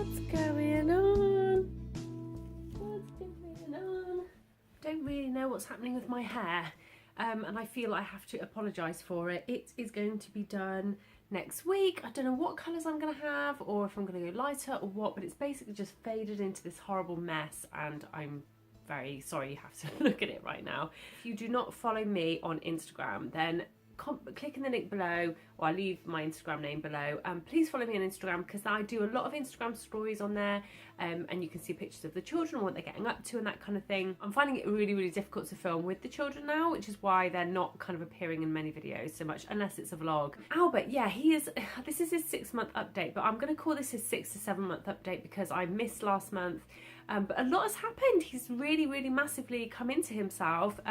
What's going on? What's going on? Don't really know what's happening with my hair, and I feel I have to apologise for it. It is going to be done next week. I don't know what colours I'm going to have, or if I'm going to go lighter or what, but it's basically just faded into this horrible mess, and I'm very sorry you have to look at it right now. If you do not follow me on Instagram, then click in the link below, or I'll leave my Instagram name below. Please follow me on Instagram, because I do a lot of Instagram stories on there, and you can see pictures of the children and what they're getting up to and that kind of thing. I'm finding it really difficult to film with the children now, which is why they're not kind of appearing in many videos so much, unless it's a vlog. Albert, yeah, this is his 6-month update, but I'm going to call this his 6 to 7 month update because I missed last month. But a lot has happened. He's really massively come into himself.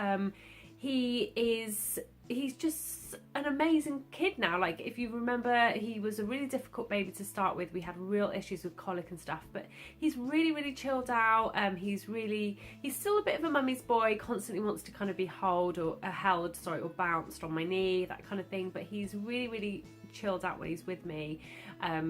He's just an amazing kid now. Like, if you remember, he was a really difficult baby to start with. We had real issues with colic and stuff, but he's really chilled out. He's still a bit of a mummy's boy, constantly wants to kind of be held or bounced on my knee, that kind of thing, but he's really chilled out when he's with me.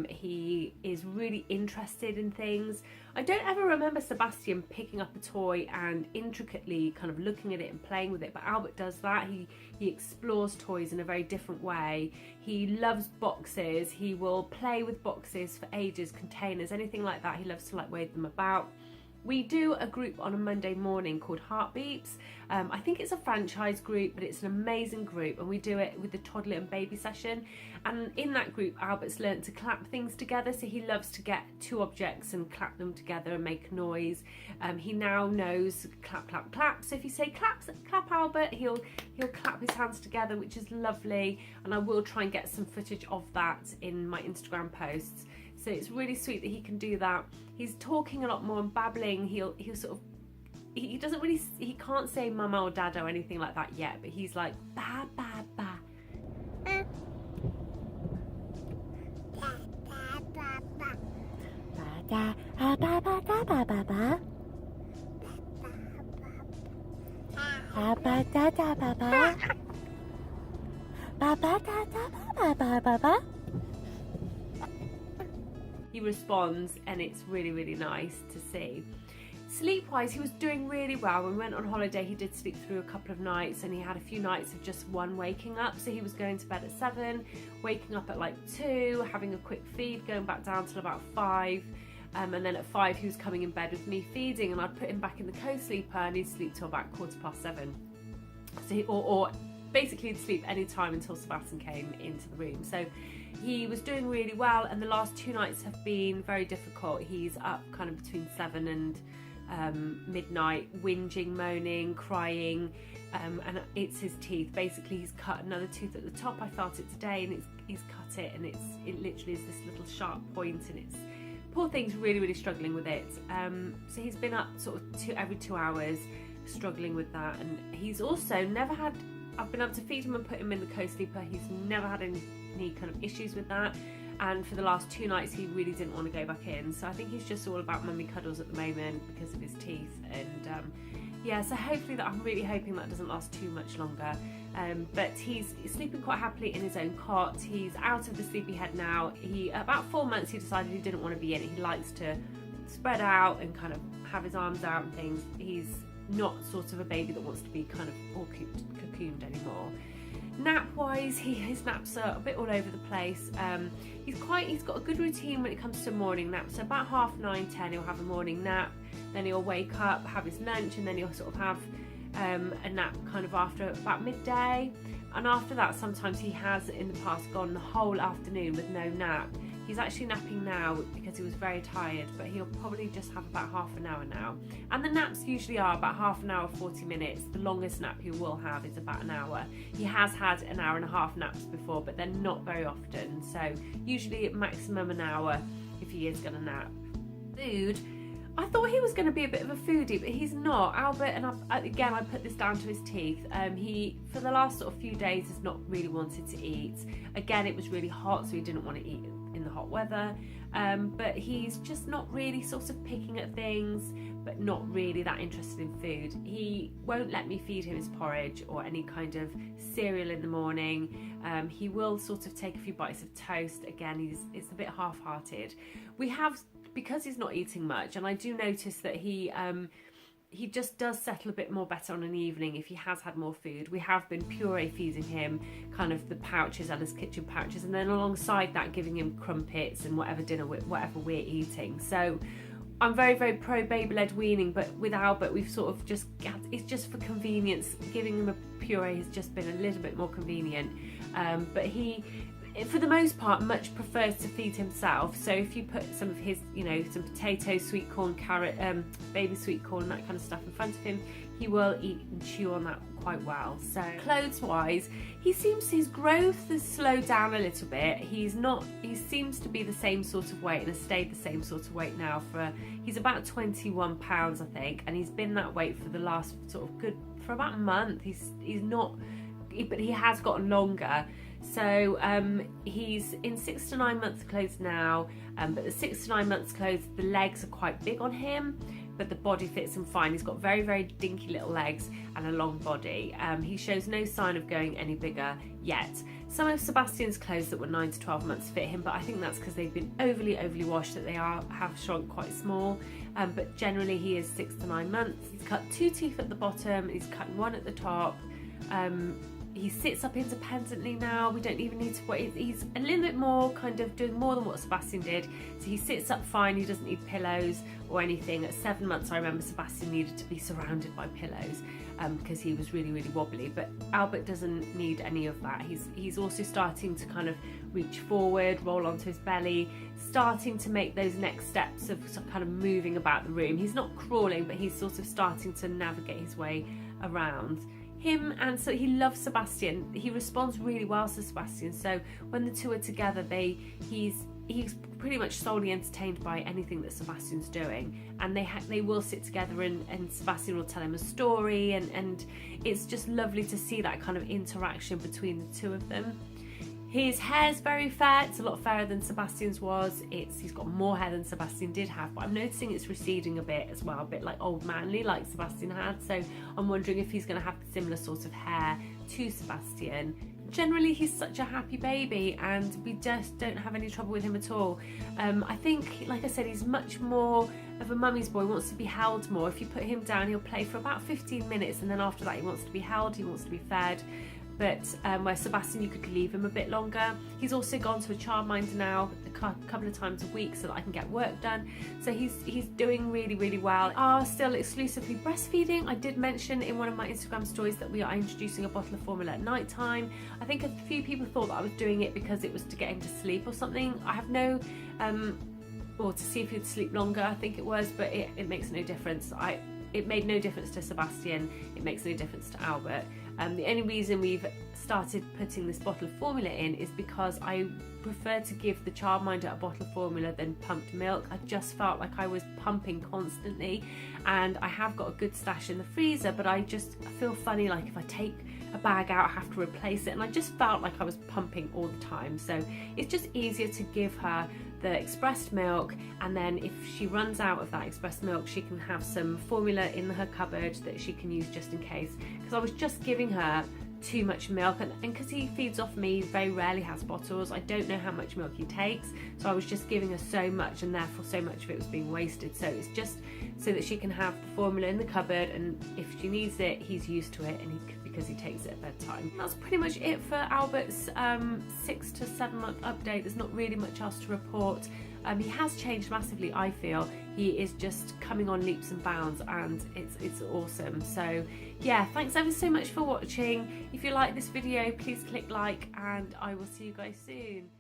He is really interested in things. I don't ever remember Sebastian picking up a toy and intricately kind of looking at it and playing with it, but Albert does that. He explores toys in a very different way. He loves boxes. He will play with boxes for ages, containers, anything like that. He loves to like wave them about. We do a group on a Monday morning called Heartbeats. I think it's a franchise group, but it's an amazing group, and we do it with the toddler and baby session. And in that group, Albert's learned to clap things together, so he loves to get 2 objects and clap them together and make noise. He now knows clap. So if you say clap Albert, he'll clap his hands together, which is lovely. And I will try and get some footage of that in my Instagram posts. So it's really sweet that he can do that. He's talking a lot more and babbling. He'll sort of, he doesn't really, he can't say mama or dada or anything like that yet, but he's like ba ba ba. He responds, and it's really nice to see. Sleep-wise, he was doing really well. When we went on holiday, he did sleep through a couple of nights, and he had a few nights of just 1 waking up. So he was going to bed at 7, waking up at like 2, having a quick feed, going back down till about 5. And then at 5, he was coming in bed with me feeding, and I'd put him back in the co-sleeper, and he'd sleep till about 7:15. So or basically he'd sleep any time until Sebastian came into the room. So he was doing really well, and the last 2 nights have been very difficult. He's up kind of between 7 and midnight, whinging, moaning, crying, and it's his teeth. Basically, he's cut another tooth at the top. I felt it today, and he's cut it, and it literally is this little sharp point, and it's, poor thing's really struggling with it. So he's been up sort of every 2 hours, struggling with that, and he's also never had, I've been able to feed him and put him in the co-sleeper. He's never had any kind of issues with that, and for the last 2 nights he really didn't want to go back in. So I think he's just all about mummy cuddles at the moment because of his teeth, and yeah, so hopefully that, I'm really hoping that doesn't last too much longer. But he's sleeping quite happily in his own cot. He's out of the sleepy head now. About 4 months he decided he didn't want to be in it. He likes to spread out and kind of have his arms out and things. He's not sort of a baby that wants to be kind of all cocooned anymore. Nap wise, his naps are a bit all over the place. He's got a good routine when it comes to morning naps. So about 9:30, 10 he'll have a morning nap, then he'll wake up, have his lunch, and then he'll sort of have a nap kind of after about midday. And after that, sometimes he has in the past gone the whole afternoon with no nap. He's actually napping now because he was very tired, but he'll probably just have about half an hour now. And the naps usually are about half an hour, 40 minutes. The longest nap he will have is about an hour. He has had an hour and a half naps before, but they're not very often. So usually at maximum an hour if he is going to nap. Food. I thought he was going to be a bit of a foodie, but he's not. Albert, and again, I put this down to his teeth. He, for the last sort of few days, has not really wanted to eat. Again, it was really hot, so he didn't want to eat in the hot weather. But he's just not really sort of picking at things, but not really that interested in food. He won't let me feed him his porridge or any kind of cereal in the morning. He will sort of take a few bites of toast. Again, it's a bit half-hearted. We have because he's not eating much, and I do notice that he just does settle a bit more better on an evening if he has had more food. We have been puree feeding him kind of the pouches, Ella's Kitchen pouches, and then alongside that giving him crumpets and whatever we're eating. So I'm very, very pro baby-led weaning, but with Albert we've sort of just, it's just for convenience. Giving him a puree has just been a little bit more convenient, but he, for the most part, much prefers to feed himself. So if you put some of his, you know, some potatoes, sweet corn, carrot, baby sweet corn, that kind of stuff in front of him, he will eat and chew on that quite well. So clothes wise, his growth has slowed down a little bit. He seems to be the same sort of weight and has stayed the same sort of weight now he's about 21 pounds, I think, and he's been that weight for the last for about a month. But he has gotten longer. So he's in 6 to 9 months clothes now, but the 6 to 9 months clothes, the legs are quite big on him, but the body fits him fine. He's got very, very dinky little legs and a long body. He shows no sign of going any bigger yet. Some of Sebastian's clothes that were 9 to 12 months fit him, but I think that's because they've been overly washed, that they have shrunk quite small. But generally he is 6 to 9 months. He's cut 2 teeth at the bottom, he's cut 1 at the top. He sits up independently now. We don't even need to wait. He's a little bit more kind of doing more than what Sebastian did. So he sits up fine. He doesn't need pillows or anything. At 7 months, I remember Sebastian needed to be surrounded by pillows because he was really, really wobbly. But Albert doesn't need any of that. He's also starting to kind of reach forward, roll onto his belly, starting to make those next steps of kind of moving about the room. He's not crawling, but he's sort of starting to navigate his way around. And so he loves Sebastian. He responds really well to Sebastian. So when the two are together, he's pretty much solely entertained by anything that Sebastian's doing, and they will sit together and Sebastian will tell him a story, and it's just lovely to see that kind of interaction between the two of them. His hair's very fair. It's a lot fairer than Sebastian's was. He's got more hair than Sebastian did have, but I'm noticing it's receding a bit as well, a bit like old manly like Sebastian had. So I'm wondering if he's going to have similar sort of hair to Sebastian. Generally, he's such a happy baby and we just don't have any trouble with him at all. I think, like I said, he's much more of a mummy's boy, wants to be held more. If you put him down, he'll play for about 15 minutes and then after that he wants to be held, he wants to be fed. But where Sebastian, you could leave him a bit longer. He's also gone to a childminder now a couple of times a week so that I can get work done. So he's doing really, really well. We are still exclusively breastfeeding. I did mention in one of my Instagram stories that we are introducing a bottle of formula at night time. I think a few people thought that I was doing it because it was to get him to sleep or something. I have no, or to see if he'd sleep longer, I think it was, but it makes no difference. It made no difference to Sebastian, it makes no difference to Albert. The only reason we've started putting this bottle of formula in is because I prefer to give the childminder a bottle of formula than pumped milk. I just felt like I was pumping constantly, and I have got a good stash in the freezer, but I feel funny, like if I take a bag out I have to replace it, and I just felt like I was pumping all the time. So it's just easier to give her the expressed milk, and then if she runs out of that expressed milk she can have some formula in her cupboard that she can use just in case, because I was just giving her too much milk, and because he feeds off me, very rarely has bottles, I don't know how much milk he takes, so I was just giving her so much, and therefore so much of it was being wasted. So it's just so that she can have the formula in the cupboard, and if she needs it he's used to it, and because he takes it at bedtime. That's pretty much it for Albert's 6 to 7 month update. There's not really much else to report. He has changed massively, I feel. He is just coming on leaps and bounds, and it's awesome. So yeah, thanks ever so much for watching. If you like this video, please click like, and I will see you guys soon.